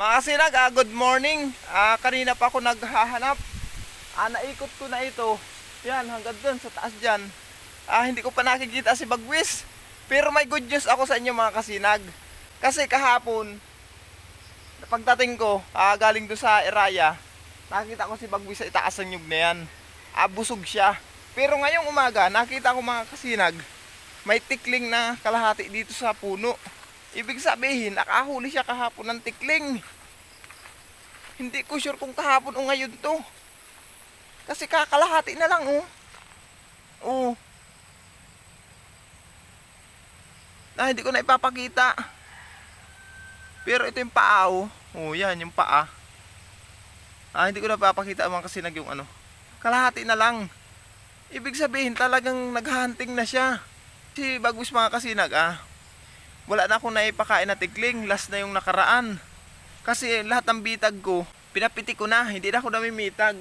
Mga kasinag, good morning. Kanina pa ako naghahanap. Naikot ko na ito. Yan, hanggang dun sa taas dyan. Hindi ko pa nakikita si Bagwis. Pero may good news ako sa inyo mga kasinag. Kasi kahapon, pagdating ko, galing doon sa Eraya, nakita ko si Bagwis sa itaas ng nyug na yan. Busog siya. Pero ngayong umaga, nakita ko mga kasinag, may tikling na kalahati dito sa puno. Ibig sabihin, nakahuli siya kahapon ng tikling. Hindi ko sure kung kahapon o ngayon to. Kasi kakalahati na lang oh. Oh. Hindi ko na ipapakita. Pero ito yung paa oh. Oh, yan yung paa. Hindi ko na ipapakita mga kasinag yung ano. Kalahati na lang. Ibig sabihin talagang naghahunting na siya. Si Bagwis mga kasinag wala na akong naipakain na tikling. Last na yung nakaraan. Kasi lahat ng bitag ko, pinapiti ko na. Hindi na ako namimitag.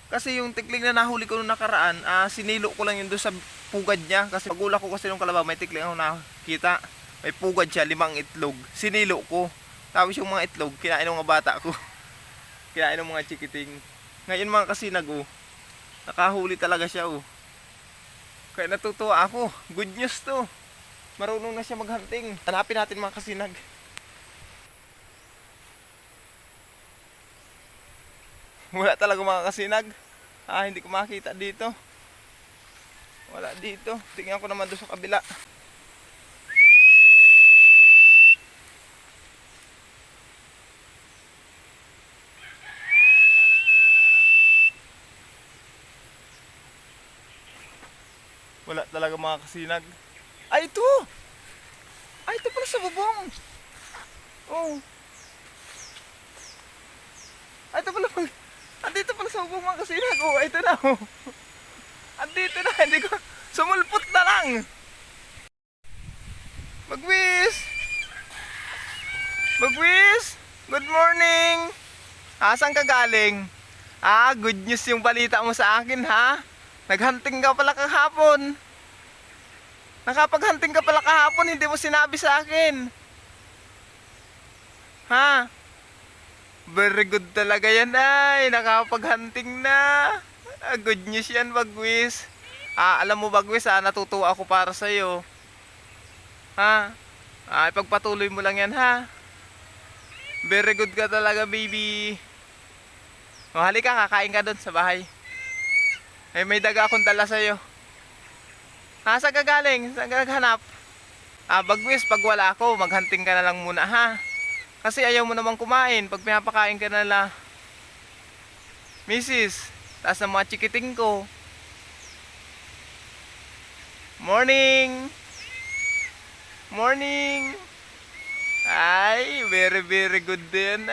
Kasi yung tikling na nahuli ko nung nakaraan, sinilo ko lang yun doon sa pugad niya. Kasi pagula ko kasi nung kalabaw, may tikling ako nakita. May pugad siya, 5 itlog. Sinilo ko. Tapos yung mga itlog, kinain ng mga bata ko. Kinain ng mga chikiting. Ngayon mga kasinag nakahuli talaga siya Kaya natutuwa ako. Good news to. Marunong na siya maghunting. Hanapin natin mga kasinag. Wala talaga mga kasinag. Hindi ko makita dito. Wala dito. Tingnan ko naman doon sa kabila. Wala talaga mga kasinag. Ito! Ito pala sa bubong. Oh. Ito pala pala. Andito pala sa bubong mga kasinag. Ito na Andito na. Hindi ko. Sumulpot na lang. Bagwis! Bagwis! Good morning! Saan ka galing? Good news yung balita mo sa akin Naghunting ka pala kahapon. Nakapag-hunting ka pala kahapon, hindi mo sinabi sa akin. Very good talaga yan nakapag-hunting na. Good news yan Bagwis. Alam mo Bagwis natutuwa ako para sa'yo. Ipagpatuloy mo lang yan Very good ka talaga baby. Halika kakain ka doon sa bahay. May daga akong dala sa'yo. Saan ka galing? Saan ka naghanap? Bagwis, pag wala ako, maghunting ka na lang muna Kasi ayaw mo namang kumain pag pinapakain ka na Mrs. Taas ng mga chikiting ko. Morning! Morning! Very very good din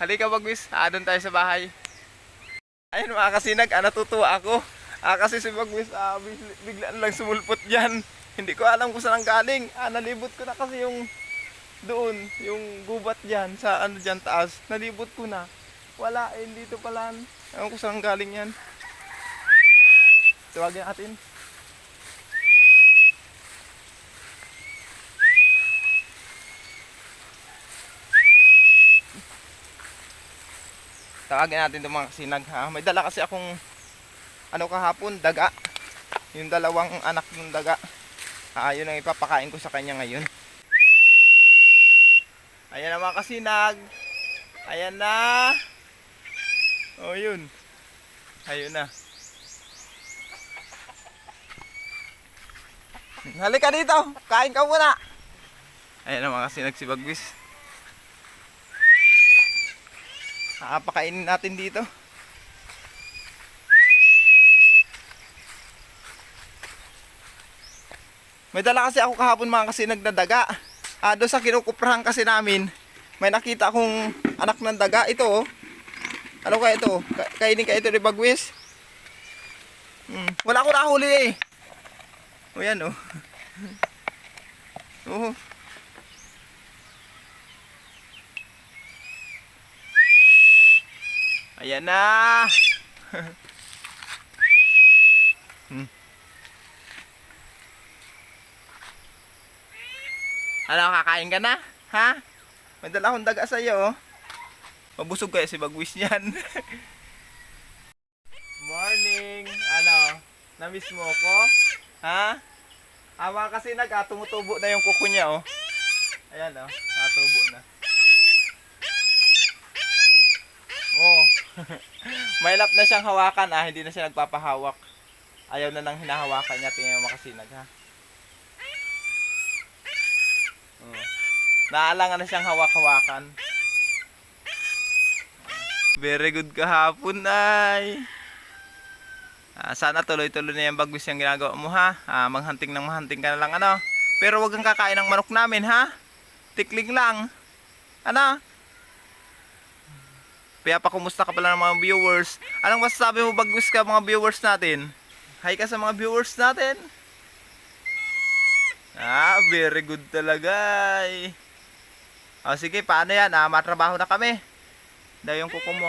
Halika Bagwis, doon tayo sa bahay. Ayun mga kasinag, natutuwa ako. Kasi si Bagwis biglaan lang sumulpot dyan. Hindi ko alam kung saan galing. Nalibot ko na kasi yung doon, yung gubat dyan sa dyan taas. Nalibot ko na. Wala dito pala. Ewan ko saan galing yan. Tawagin natin. Tawagin natin itong mga kasinag May dala kasi akong kahapon, daga. Yung dalawang anak ng daga. Yun ang ipapakain ko sa kanya ngayon. Ayan na mga kasinag. Ayan na. Yun. Ayun na. Halika dito. Kain ka muna. Ayan na mga kasinag si Bagwis. Pakainin natin dito. May dala kasi ako kahapon mga kasinag na daga. Doon sa kinukuprahan kasi namin, may nakita akong anak ng daga. Ito Ano kaya ito? Kainin ka ito ni Bagwis? Wala ko nahuli yan Ayan na. Ano, kakain ka na? Ha? May dala akong daga sa'yo, oh. Mabusog kaya si Bagwis niyan. Morning! Ano? Namiss mo ko? Ha? Ama kasi tumutubo na yung kuko niya, oh. Ayan, oh. Natubo na. Oh. Mailap na siyang hawakan, hindi na siya nagpapahawak. Ayaw na nang hinahawakan niya. Tingnan mo makasinag, ha? Oh. Naalangan na siyang hawak-hawakan. Very good kahapon, ay. Sana tuloy-tuloy na yung Bagwis yung ginagawa mo, ha? Manghunting ka na lang, ano? Pero wag kang kakain ng manok namin, ha? Tikling lang. Ano? Kaya pa kumusta ka pala ng mga viewers? Anong masasabi mo, Bagwis, ka mga viewers natin? Hi ka sa mga viewers natin. Very good talaga, ay. Sige, paano yan? Matrabaho na kami. Daw yung kuko mo.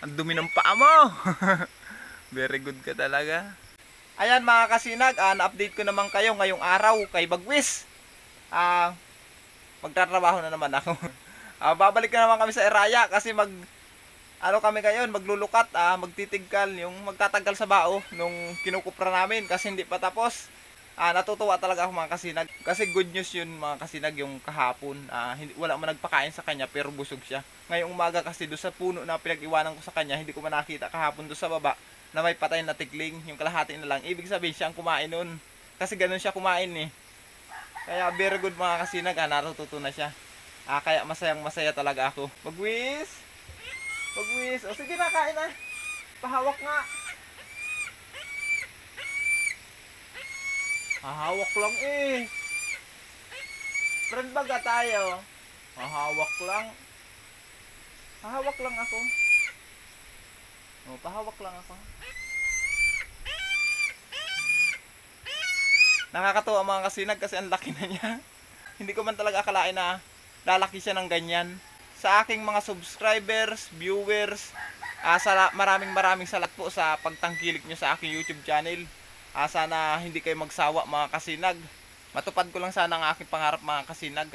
Ang dumi ng paa mo. Very good ka talaga. Ayan mga kasinag, na-update ko naman kayo ngayong araw kay Bagwis. Magtatrabaho na naman ako. Babalik na naman kami sa Eraya kasi kami ngayon, maglulukat, magtitigkal, yung magtatagal sa bao nung kinukupra namin kasi hindi pa tapos. Natutuwa talaga ako mga kasinag kasi good news yun mga kasinag yung kahapon. Wala man nagpakain sa kanya pero busog siya. Ngayong umaga kasi doon sa puno na pinag-iwanan ko sa kanya, hindi ko man nakita kahapon doon sa baba na may patay na tikling, yung kalahati na lang. Ibig sabihin siya ang kumain nun kasi ganun siya kumain eh. Kaya very good mga kasinag, natututo na siya. Kaya masaya talaga ako. Bagwis! O sige na, kain na. Pahawak nga. Hahawak lang eh. Friend baga tayo. Hahawak lang. Hahawak lang ako. Pahawak lang ako. Nakakatuwa mga kasinag kasi ang laki na niya. Hindi ko man talaga akalain na lalaki siya ng ganyan. Sa aking mga subscribers, viewers, maraming salamat po sa pagtangkilik nyo sa aking YouTube channel. Sana hindi kayo magsawa mga kasinag. Matupad ko lang sana ang aking pangarap mga kasinag.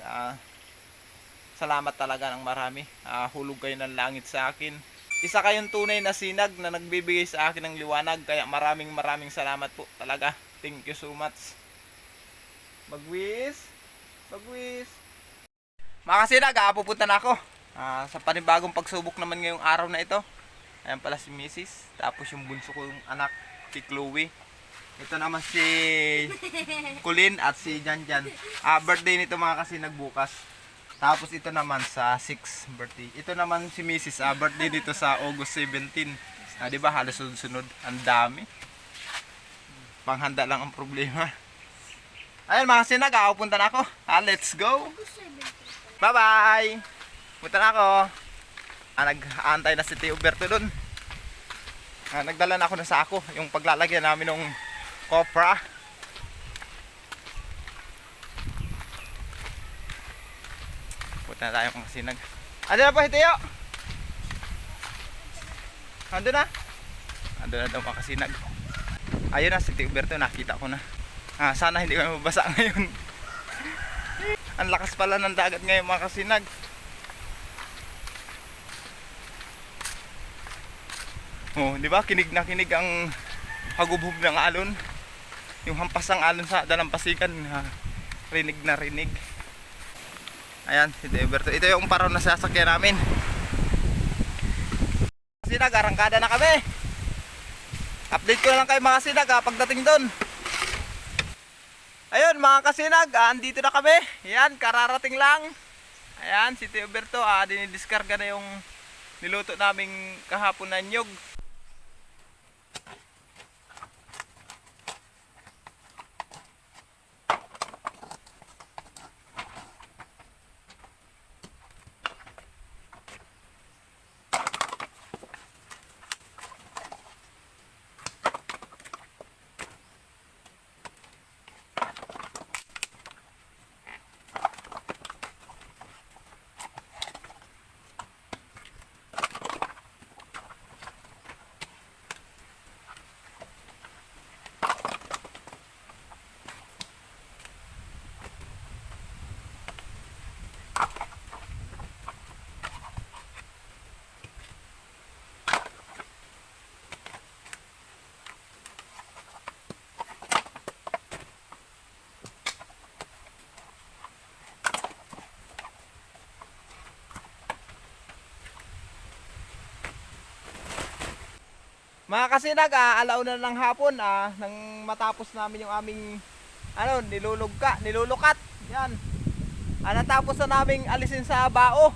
Salamat talaga ng marami. Hulog kayo ng langit sa akin. Isa kayong tunay na sinag na nagbibigay sa akin ng liwanag. Kaya maraming salamat po talaga. Thank you so much. Bagwis. Mga kasinag, pupunta na ako. Sa panibagong pagsubok naman ngayong araw na ito. Ayan pala si Mrs. Tapos yung bunso ko yung anak, si Chloe. Ito naman si Colin at si Janjan. Birthday nito mga kasinag bukas. Tapos ito naman sa 6th birthday. Ito naman si Mrs. Birthday dito sa August 17. Diba halos sunod-sunod. Ang dami. Panghanda lang ang problema. Ayun mga kasinag, pupunta na ako. Let's go. Bye bye. Punta na ako. Nag-aantay na si Tio Berto dun. Nagdala na ako ng sako. Yung paglalagyan namin ng kopra. Punta na tayo mga kasinag. Ando na po si Tio. Ando na daw mga kasinag. Ayun na si Tio Berto, nakita ko na. Sana hindi kami mabasa ngayon. Ang lakas pala ng dagat ngayon mga kasinag. Di ba? Kinig na kinig ang hagubhub ng alon. Yung hampas ng alon sa dalampasigan, rinig na rinig. Ayan, si Deberto. Ito yung paraw na sasakyan namin. Kasinag, arangkada na kami. Update ko na lang kayo mga kasinag pagdating doon. Ayun mga kasinag, andito na kami. Ayan, kararating lang. Ayan, si Deberto, dinidiskarga na yung niluto naming kahapon na nyog. Mga kasinag, alauna ng hapon, nang matapos namin yung aming nilulukat. Yan. Natapos na naming alisin sa bao.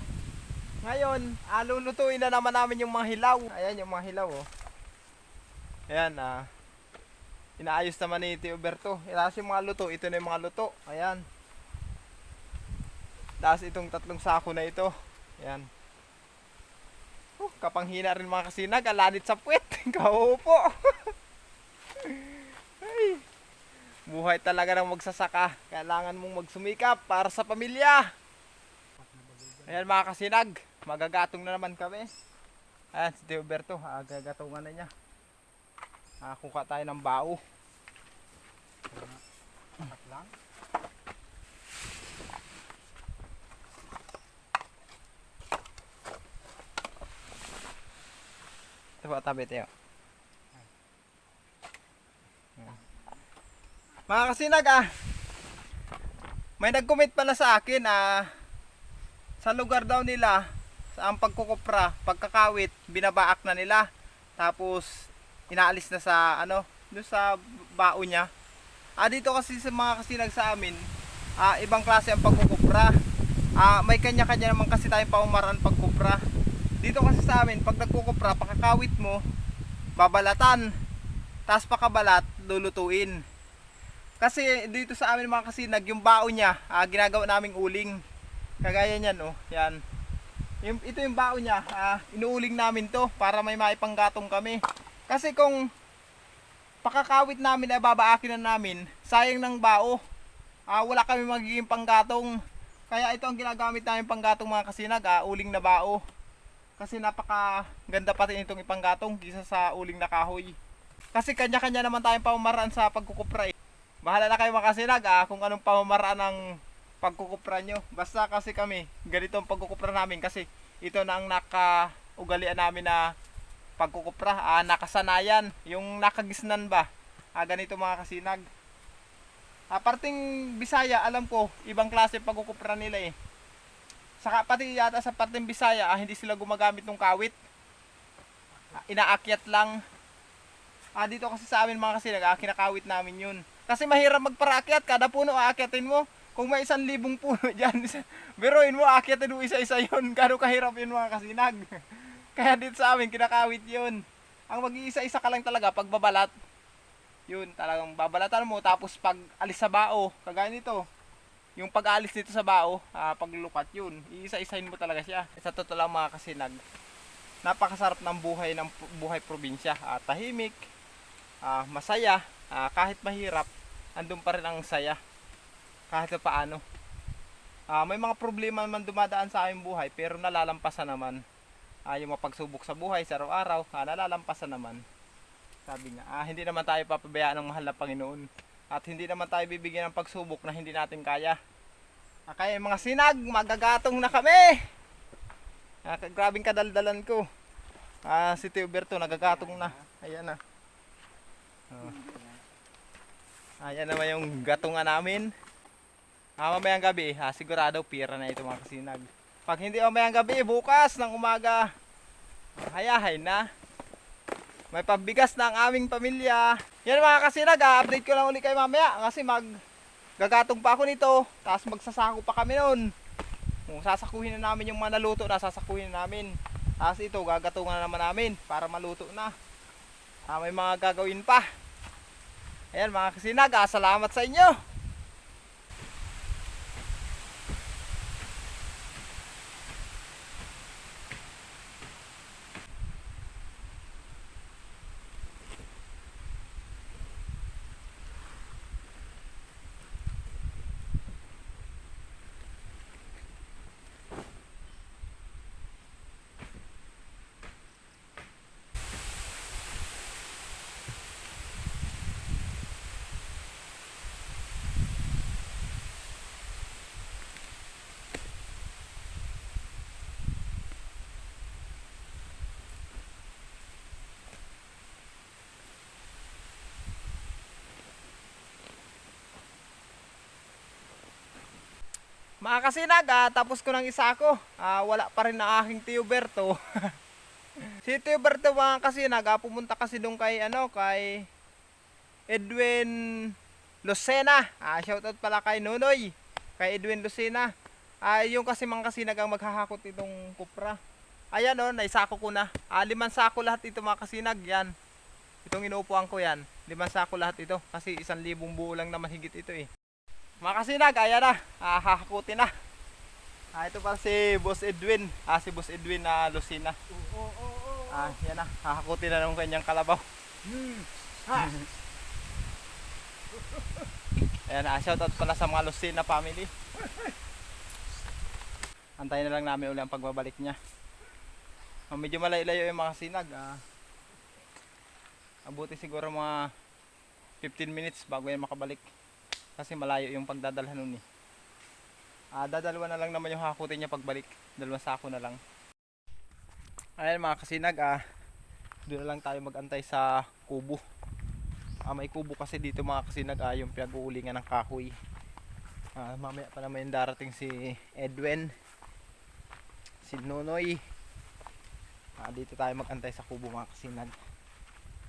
Ngayon, lulutuin na naman namin yung mga hilaw. Ayan yung mga hilaw, oh. Ayan, inaayos naman ni Tio Berto. Tapos yung mga luto, ito na yung mga luto. Ayan. Tapos itong 3 sako na ito. Ayan. Kapanghina rin mga kasinag, alanit sa puwet. Kaupo. Ay. Buhay talaga ng magsasaka. Kailangan mong magsumikap para sa pamilya. Ayan mga kasinag, magagatong na naman kami. Ayan si Tio Berto, gagatungan na niya. Kuha tayo ng bao. Lang. Ito po, tabi tayo. Mga kasinag, may nag-comment pala sa akin, sa lugar daw nila, sa ang pagkukupra, pagkakawit, binabaak na nila. Tapos, inaalis na sa, doon sa bao niya. Dito kasi sa mga kasinag sa amin, ibang klase ang pagkukupra. May kanya-kanya naman kasi tayong paumaraan pagkupra. Dito kasi sa amin, pag nagkukupra, pakakawit mo, babalatan. Tapos pakabalat, lulutuin. Kasi dito sa amin mga kasinag, yung bao niya, ginagawa naming uling. Kagaya niyan, oh, yan. Ito yung bao niya, inuuling namin to para may maipanggatong kami. Kasi kung pakakawit namin ay babaakin na namin, sayang ng bao. Wala kami magiging panggatong. Kaya ito ang ginagamit namin panggatong mga kasinag, uling na bao. Kasi napaka ganda pati itong ipanggatong kisa sa uling na kahoy. Kasi kanya-kanya naman tayong pamamaraan sa pagkukupra. Bahala na kayo mga kasinag, kung anong pamamaraan ng pagkukupra nyo. Basta kasi kami, ganito ang pagkukupra namin kasi ito na ang nakaugalian namin na pagkukupra, nakasanayan, yung nakagisnan ba, ganito mga kasinag. Parting Bisaya, alam ko, ibang klase pagkukupra nila eh. Saka pati yata sa parting Bisaya, hindi sila gumagamit ng kawit. Inaakyat lang. Dito kasi sa amin mga kasinag, kinakawit namin yun. Kasi mahirap magparakyat, kada puno aakyatin mo. Kung may 1,000 puno dyan, biruin mo, aakyatin mo isa-isa yun. Gano'ng kahirap yun mga kasinag. Kaya dito sa amin, kinakawit yun. Ang mag-iisa-isa ka lang talaga, pagbabalat, yun, talagang babalatan mo. Tapos pag alis sa bao, kagaya nito, yung pag-alis dito sa bao, paglukat yun, iisa-isahin mo talaga siya. Sa totoo lang mga kasinag, napakasarap ng buhay probinsya. Tahimik, masaya, kahit mahirap, andun pa rin ang saya. Kahit paano. May mga problema naman dumadaan sa aming buhay, pero nalalampasan naman. Yung mga pagsubok sa buhay sa araw-araw, nalalampasan naman. Sabi nga, hindi naman tayo papabayaan ng mahal na Panginoon. At hindi naman tayo bibigyan ng pagsubok na hindi natin kaya. Kaya mga sinag, magagatong na kami! Grabing kadaldalan ko. Si Tio Berto, nagagatong na. Ayan na. Ayan naman yung gatungan namin. Mamayang gabi, sigurado pira na ito mga kasinag. Pag hindi mamayang gabi, bukas ng umaga, hayahay na. May pambigas na ang aming pamilya. Yan mga kasinag, update ko lang ulit kayo mamaya. Kasi gagatong pa ako nito. Tapos magsasako pa kami noon. Sasakuhin na namin yung mga naluto na sasakuhin na namin. Tapos ito, gagatungan na naman namin para maluto na. May mga gagawin pa. Ayan mga kasinag, salamat sa inyo. Mga kasinag, tapos ko ng isa ko. Wala pa rin ang aking Tio Berto. Si Tiberto mga kasinag, pumunta kasi doon kay kay Edwin Lucena. Shoutout pala kay Nunoy, kay Edwin Lucena. Yung kasi mga kasinag ang maghahakot itong kupra. Ayan naisako ko na. 5 sako lahat ito mga kasinag. Yan. Itong inuupuan ko yan. 5 sako lahat ito. Kasi 1,000 buo lang naman higit ito eh. Mga kasinag, ayan na. Hahakutin na. Ito pala si Boss Edwin. Si Boss Edwin na Lucena. Yan na. Hahakutin na ng kanyang kalabaw. Ayan na. Shoutout pala sa mga Lucena family. Antayin na lang namin uli ang pagbabalik niya. Medyo malayo-layo yung mga sinag. Abuti siguro mga 15 minutes bago yan makabalik. Kasi malayo yung pagdadalhan nun eh. Dadalawa na lang naman yung hakutin niya pagbalik. 2 sako na lang. Ayan mga kasinag, doon na lang tayo magantay sa kubo. May kubo kasi dito mga kasinag, yung pinag-uulingan ng kahoy. Mamaya pa naman yung darating si Edwin, si Nonoy. Dito tayo magantay sa kubo mga kasinag.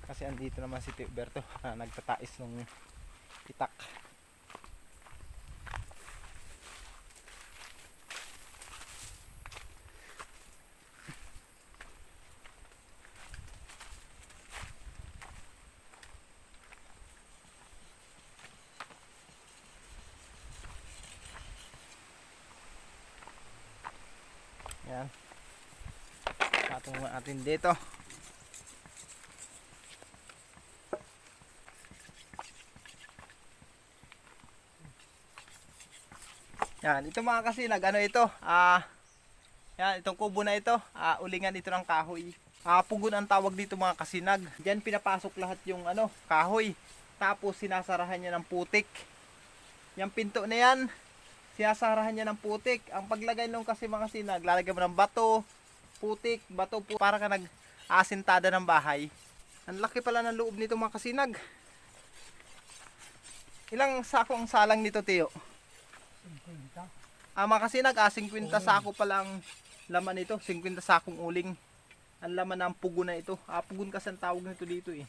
Kasi andito naman si Tiberto, nagtatais ng itak. Yan. Patong natin dito. Yan, ito mga kasinag, ito? Yan, itong kubo na ito, ulingan ito ng kahoy. Pugon ang tawag dito mga kasinag. Diyan pinapasok lahat yung kahoy. Tapos sinasarahan niya ng putik. Yung pinto na yan, sinasarahan niya ng putik. Ang paglagay nung kasi mga kasinag, lalagyan mo ng bato, putik, bato, para ka nag-asintada ng bahay. Ang laki pala ng loob nito mga kasinag. Ilang sako ang salang nito, Tiyo? 50. Mga kasinag, 50 sako palang laman nito. 50 sakong uling ang laman ng pugon na ito. Pugon kasi ang tawag nito dito eh.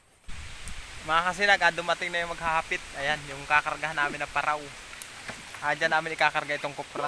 Mga kasinag, dumating na yung maghahapit. Ayan, yung kakargahan namin na paraw. Diyan namin ikakarga itong kupra.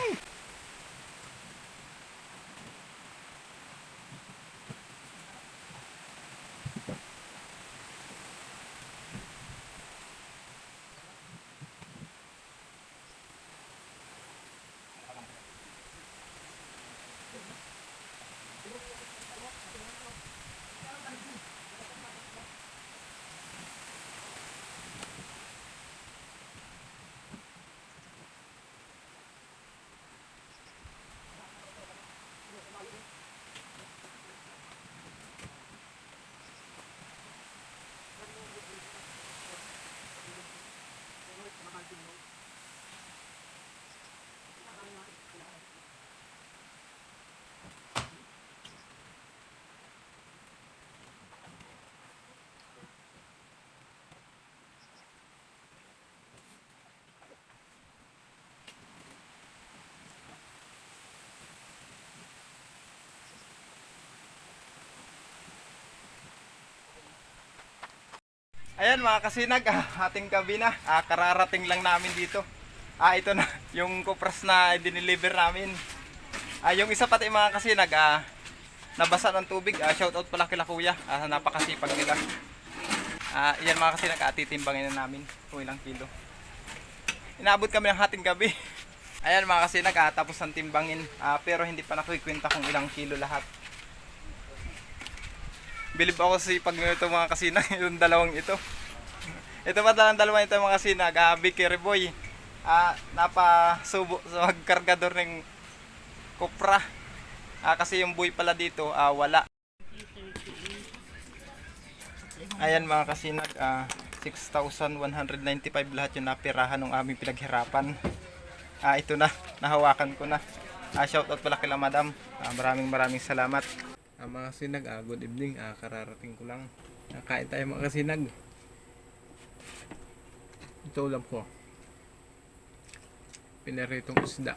Ayan mga kasinag, ating gabi na. Kararating lang namin dito. Ito na yung kupras na dineliver namin. Yung isa pati mga kasinag, nabasa ng tubig. Shoutout pala kila kuya, napakasipag nila. Yan mga kasinag, titimbangin na namin kung ilang kilo. Inaabot kami ng hating gabi. Ayan mga kasinag, tapos ang timbangin. Pero hindi pa nakikwenta kung ilang kilo lahat. Bilib ako sa pag nito mga kasinag, yung dalawang ito. Ito pa ang dalawa ito mga kasinag, Vicky Reboy. Napasubo sa magkargador ng kopra. Kasi yung buhay pala dito, wala. Ayan mga kasinag, 6,195 lahat yung napirahan ng aming pinaghirapan. Ito na, nahawakan ko na. Shoutout pala kila madam. Maraming salamat. Mga kasinag, good evening. Kararating ko lang. Kain tayo mga kasinag. Ito ulam ko. Pinaritong isda.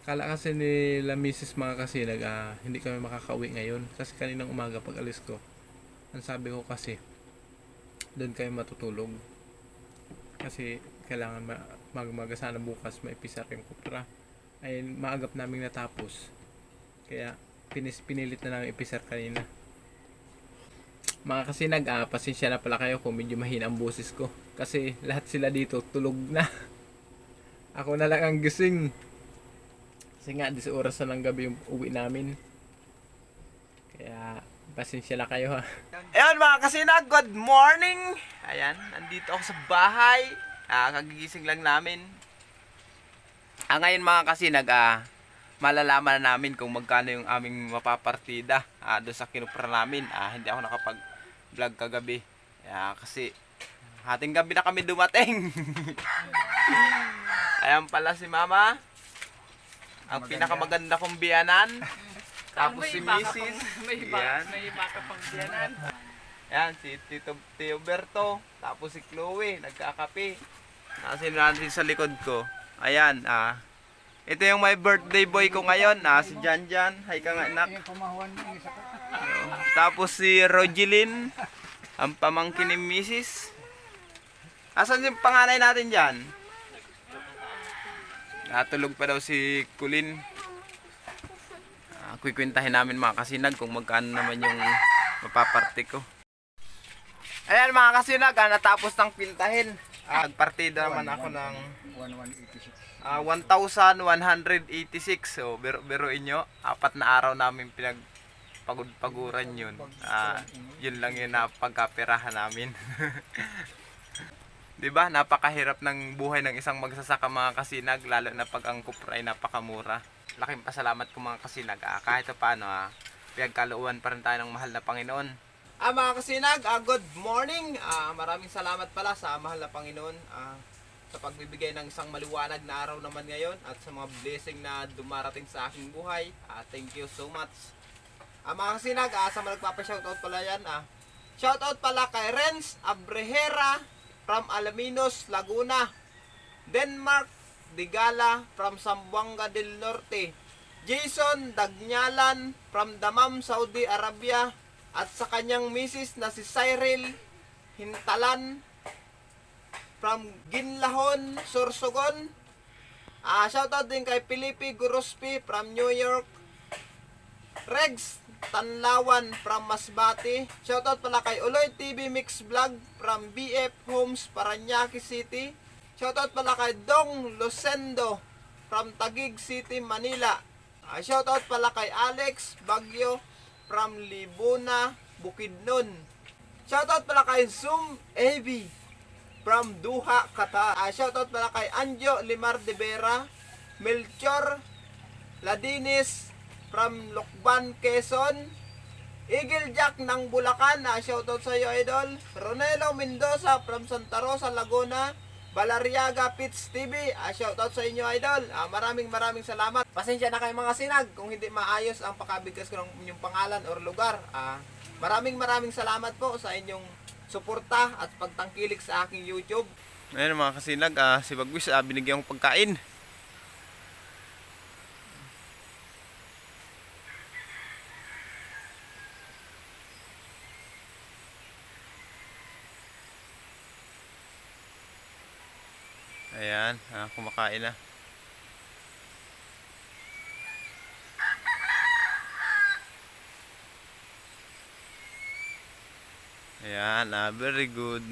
Kala kasi nila Mrs. mga kasinag, hindi kami makakauwi ngayon. Kasi kaninang umaga pag alis ko, ang sabi ko kasi, doon kayo matutulog. Kasi kailangan magmaga sana bukas maipisar yung kupra. Ay maagap namin natapos. Kaya pinilit na namin ipisar kanina. Mga kasinag, pasensya na pala kayo kung medyo mahina ang boses ko. Kasi lahat sila dito tulog na. Ako na lang ang gising. Kasi nga, 10 oras na ng gabi yung uwi namin. Kaya, pasensya na kayo ha. Ayan mga kasinag, good morning! Ayan, nandito ako sa bahay. Kagigising lang namin. Ngayon mga kasinag, malalaman na namin kung magkano yung aming mapapartida doon sa kinupra namin. Hindi ako nakapag-vlog kagabi. Kasi hating gabi na kami dumating. Ayan pala si Mama. Ang pinakamaganda kong biyanan. Tapos si Mrs. May baka pang biyanan. Ayan, si Tio Berto. Tapos si Chloe, nagkakape. Nasin natin sa likod ko. Ayan, ito yung my birthday boy ko ngayon. Si Janjan. Hi ka nga, anak. Tapos si Rogelyn. Ang pamangkin ni Mrs. Asan yung panganay natin dyan? Natulog pa daw si Kulin. Kukwentahin namin mga kasinag kung magkano naman yung mapaparte ko. Ayan mga kasinag, natapos ng pintahin. Nagpartida naman ako ng 1,186. So biruin nyo, 4 na araw namin pinagpagod-paguran yun. Yun lang yung napagkapirahan namin. Diba? Napakahirap ng buhay ng isang magsasaka mga kasinag, lalo na pag ang kupra ay napakamura. Laking pasalamat ko mga kasinag. Kahit paano, pinagkalooban pa rin tayo ng mahal na Panginoon. Mga kasinag, good morning. Maraming salamat pala sa mahal na Panginoon sa pagbibigay ng isang maliwanag na araw naman ngayon at sa mga blessing na dumarating sa aking buhay. Thank you so much. Mga kasinag, sa mga nagpapa-shoutout pala yan. Shoutout pala kay Renz Abrehera from Alaminos, Laguna. Denmark Digala from Zamboanga del Norte. Jason Dagnyalan from Dammam, Saudi Arabia. At sa kanyang misis na si Cyril Hintalan from Ginlahon, Sorsogon. Shoutout din kay Felipe Guruspi from New York. Regs Tanlawan from Masbate. Shoutout pala kay Uloy TV Mix Vlog from BF Homes, Parañaque City. Shoutout pala kay Dong Lucendo from Taguig City, Manila. Shoutout pala kay Alex Bagyo from Libuna, Bukidnon. Shoutout pala kay Zoom AB from Duha, Qatar. Shoutout pala kay Anjo Limar de Vera, Melchor Ladinis from Lokban, Quezon. Eagle Jack ng Bulacan, shoutout sa iyo idol. Ronelo Mendoza from Santa Rosa, Laguna. Balariaga Pits TV, shoutout sa inyo idol. Maraming salamat. Pasensya na kayo mga sinag kung hindi maayos ang pakabigkas ko ng inyong pangalan or lugar. Maraming salamat po sa inyong suporta at pagtangkilik sa aking YouTube. Ngayon mga kasinag, si Bagwis binigyan kong pagkain. Ayan, kumakain na. Ayan, very good.